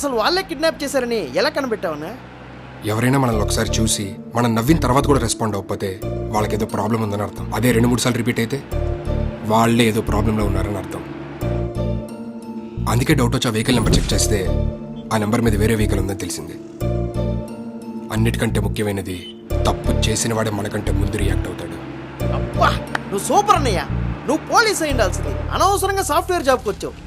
అసలు వాళ్ళే కిడ్నాప్ చేశారని ఎలా కనిపెట్టావన్నా? ఎవరైనా మనల్ని ఒకసారి చూసి మనం నవ్విన తర్వాత కూడా రెస్పాండ్ అవ్వకపోతే వాళ్ళకి ఏదో ప్రాబ్లం ఉందని అర్థం. అదే 2-3 సార్లు రిపీట్ అయితే వాళ్ళే ఏదో ప్రాబ్లంలో ఉన్నారని అర్థం. అందుకే డౌట్ వచ్చి ఆ వెహికల్ నెంబర్ చెక్ చేస్తే ఆ నెంబర్ మీద వేరే వెహికల్ ఉందని తెలిసింది. అన్నిటికంటే ముఖ్యమైనది తప్పు చేసిన వాడే మనకంటే ముందు రియాక్ట్ అవుతాడు. అబ్బా నువ్వు సూపర్ అన్నయ్య. నువ్వు పోలీస్ అయి ఉండాల్సింది, అనవసరంగా సాఫ్ట్వేర్ జాబ్కి వచ్చావు.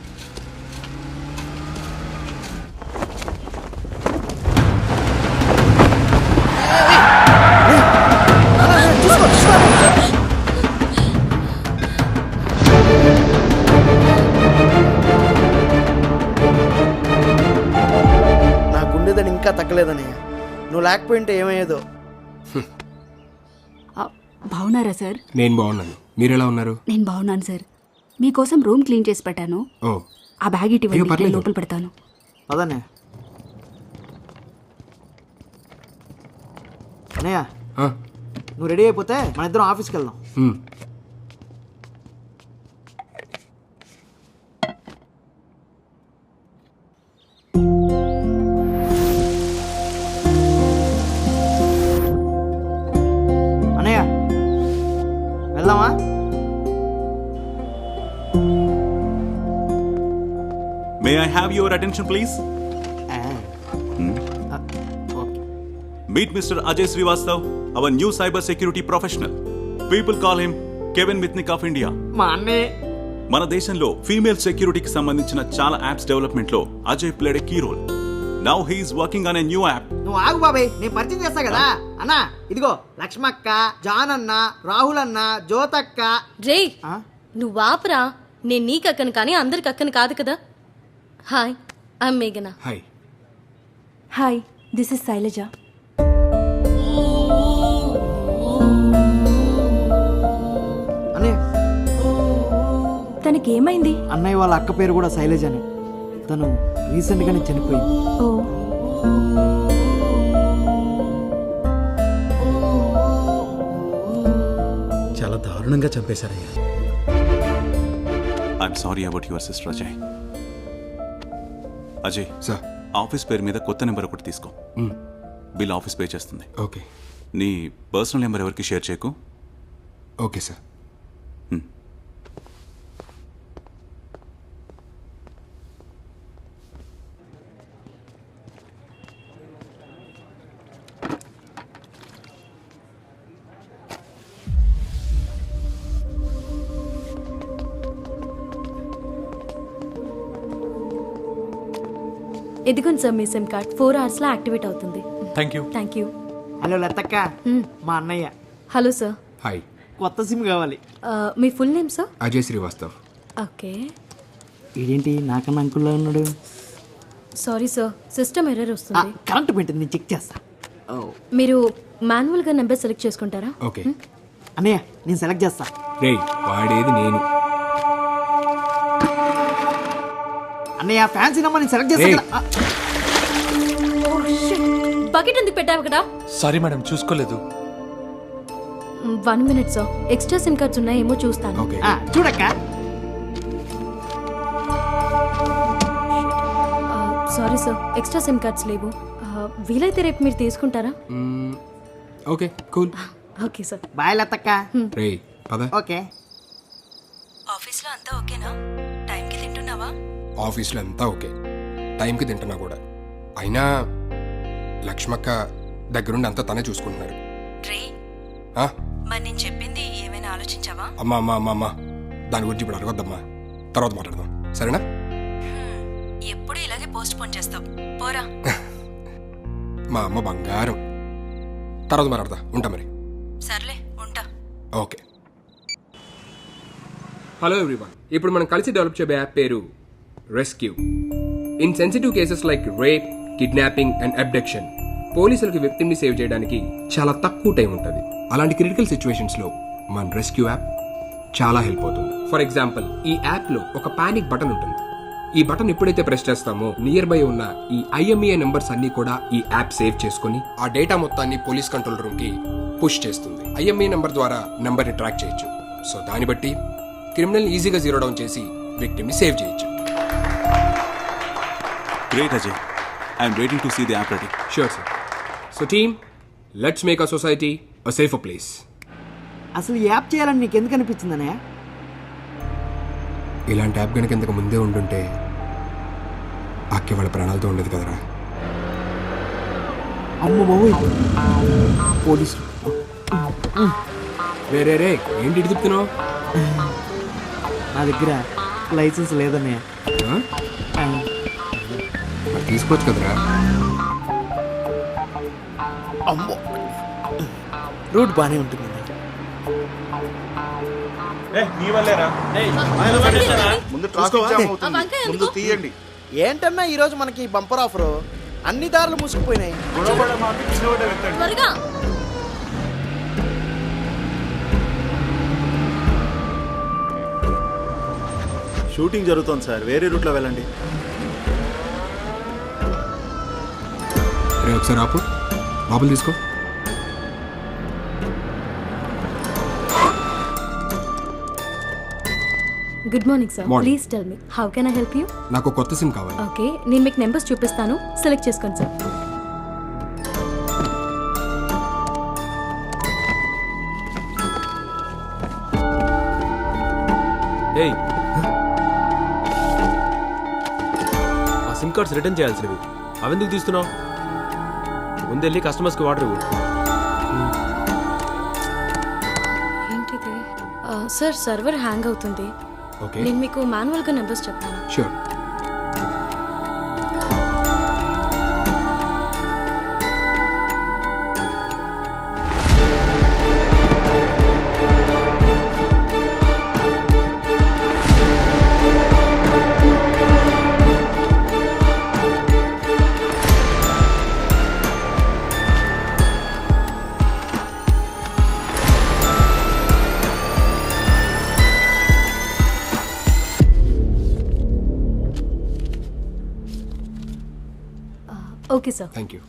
నా గుండెదని ఇంకా తగ్గలేదన్నయ్య. నువ్వు లేకపోయింటే ఏమయ్యేదో. బాగున్నారా సార్? నేను బాగున్నాను, మీరు ఎలా ఉన్నారు? నేను బాగున్నాను సార్. మీకోసం రూమ్ క్లీన్ చేసి పెట్టాను. ఓ ఆ బ్యాగ్ ఇటు అయ్యో, పర్లేదు. లోపల పెడతాను. అదన్నయ్య. అన్నయ్య ఆ, నువ్వు రెడీ అయిపోతే మన ఇద్దరం ఆఫీస్కి వెళ్దాం. హ్మ్. అన్నయ్య వెళ్దామా? May I have your attention, please? Okay. Meet Mr. Ajay Srivastav, our new cyber security professional. People call him Kevin Mitnick of India. మా అన్నయ్య. మన దేశంలో ఫీమేల్ సెక్యూరిటీకి సంబంధించిన చాలా యాప్స్ డెవలప్మెంట్ లో Ajay played a key role. Now he is working on a new app. నువ్వు ఆగు బాబాయ్, నేను పరిచయం చేస్తా కదా. అన్నా ఇదిగో లక్ష్మక్క, జాన్ అన్న, రాహుల్ అన్న, జ్యోతక్క. రే ఆ? నువ్వు ఆపరా. నేను నీకు అక్కను కానీ అందరికి అక్కను కాదు కదా. హాయ్, ఐఎమ్ మేఘనా. Hi. Hi, this is Shailaja. అన్నయ్య తనకి ఏమైంది? అన్నయ్య వాళ్ళ అక్క పేరు కూడా శైలజ అని. తను రీసెంట్ గానే చనిపోయింది. ఓ చాలా దారుణంగా చంపేశారయ్యా. I'm sorry about your sister Ajay. Ajay, sir. Office పేరు మీద కొత్త నెంబర్ ఒకటి తీసుకో. బిల్ ఆఫీస్ పే చేస్తుంది. ఓకే. నీ పర్సనల్ నెంబర్ ఎవరికి షేర్ చేయకు. Okay sir. ఎదిగోండి సార్ మీ సిమ్ కార్డ్ 4 hours లో యాక్టివేట్ అవుతుంది. Thank you. Thank you. Hello లతక్క, మా అన్నయ్య. Hello sir. హాయ్. కొత్త సిమ్ కావాలి. మీ full name sir? Ajay Srivastav. Okay. ఇదేంటి నాకన్నా అంకుల్లో ఉన్నాడు? సారీ సార్, సిస్టమ్ ఎర్రర్ వస్తుంది. కరెంట్ పెట్టింది, నేను చెక్ చేస్తా. మీరు మాన్యువల్ గా నెంబర్ సెలెక్ట్ చేసుకుంటారా? ఓకే. అన్నయ్య నేను సెలెక్ట్ చేస్తా. రేయ్, వాడేది నేను. అన్నయ్య ఫ్యాన్సీ నెంబర్ నేను సెలెక్ట్ చేస్తా ఏయ్. కదా. బకెట్ ఎందుకు పెట్టావు కదా? సారీ మేడం, చూసుకోలేదు. 1 minute sir, extra sim cards ఉన్నాయేమో చూస్తాను. ఓకే. చూడక్క. Sorry sir, extra sim cards లేవు. వీలైతే రేపు మీరు తీసుకుంటారా? Okay, cool. Okay sir. Bye లతక్క. రేయ్, పద. ఓకే. ఆఫీస్లో అంతా ఓకేనా? టైంకి తింటున్నావా? ఆఫీస్లో అంతా ఓకే, టైంకి తింటున్నా కూడా. అయినా లక్ష్మక్క దగ్గరుండి అంతా తనే చూసుకుంటున్నాడు. రే, ఆ? మరి నేను చెప్పింది ఏమైనా ఆలోచించావా? అమ్మా అమ్మా అమ్మా అమ్మా, దాని గురించి ఇప్పుడు అడగొద్దమ్మా, తర్వాత మాట్లాడదాం, సరేనా? ఎప్పుడు ఇలాగే పోస్ట్ పోన్ చేస్తావు, పోరా. మా అమ్మ బంగారం. తర్వాత మాట్లాడదా, ఉంటా మరి. సర్లే, ఉంటా. ఓకే. హలో ఎవ్రీవన్, ఇప్పుడు మనం కలిసి డెవలప్ చేయబోయే యాప్ పేరు rescue. In sensitive cases like rape, kidnapping and abduction, పోలీసులకు వ్యక్తిని సేవ్ చేయడానికి చాలా తక్కువ టైం ఉంటుంది. అలాంటి క్రిటికల్ సిచ్యువేషన్స్ లో మన రెస్క్యూ యాప్ చాలా హెల్ప్ అవుతుంది. ఫర్ ఎగ్జాంపుల్, ఈ యాప్ లో ఒక పానిక్ బటన్ ఉంటుంది. ఈ బటన్ ఎప్పుడైతే ప్రెస్ చేస్తామో నియర్ బై ఉన్న ఈ IMEI నెంబర్స్ అన్ని కూడా ఈ యాప్ సేవ్ చేసుకుని ఆ డేటా మొత్తాన్ని పోలీస్ కంట్రోల్ రూమ్ కి పుష్ చేస్తుంది. IMEI నెంబర్ ద్వారా నెంబర్ ని ట్రాక్ చేయొచ్చు. సో దాన్ని బట్టి క్రిమినల్ ఈజీగా 0 డౌన్ చేసి విక్టిమ్ ని సేవ్ చేయొచ్చు. Great Ajay, I'm waiting to see the app ready. Sure sir. So team, let's make a society a safer place. అసలు ఈ యాప్ చేయాలని నీకు ఎందుకు అనిపించింది అన్నయ్య? ఇలాంటి యాప్ కనుక ఇంతకు ముందే ఉండుంటే ఆక్కి వాళ్ళ ప్రాణాలతో ఉండేది కదరా. అమ్మ బాబోయ్, పోలీసులు. రే రే రే, ఏంటి ఇటు తిప్పుతున్నావు? నా దగ్గర లైసెన్స్ లేదన్నయ్య. మరి తీసుకోవచ్చు కదరా. అమ్మో, రూట్ బాగానే ఉంటుంది. ముందు ట్రాఫిక్ జామ్ అవుతుంది, వంకాయ ముందు ఎందుకు? తీయండి. ఏంటన్నా ఈరోజు మనకి బంపర్ ఆఫర్, అన్ని దారులు మూసుకుపోయినాయి. త్వరగా. షూటింగ్ జరుగుతోంది సార్, వేరే రూట్లో వెళ్ళండి. రే ఒకసారి ఆపు, లోపల తీసుకో. Good morning sir. Morning. Please tell me how can I help you? నాకు కొత్త సిమ్ కావాలి. ఓకే, నేను మీకు నెంబర్స్ చూపిస్తాను, సెలెక్ట్ చేసుకోండి సార్. ఏయ్, ఆ సిమ్ కార్డ్స్ రిటర్న్ చేయాల్సినవి, అవెందుకు తీస్తున్నావు? ముందెళ్ళి కస్టమర్స్కి వాటర్ ఇవ్వు. ఏంటిది? సార్ సర్వర్ హ్యాంగ్ అవుతుంది. ఓకే, నేను మీకు మాన్యువల్గా నెంబర్స్ చెప్తాను. Sure. Okay sir. Thank you.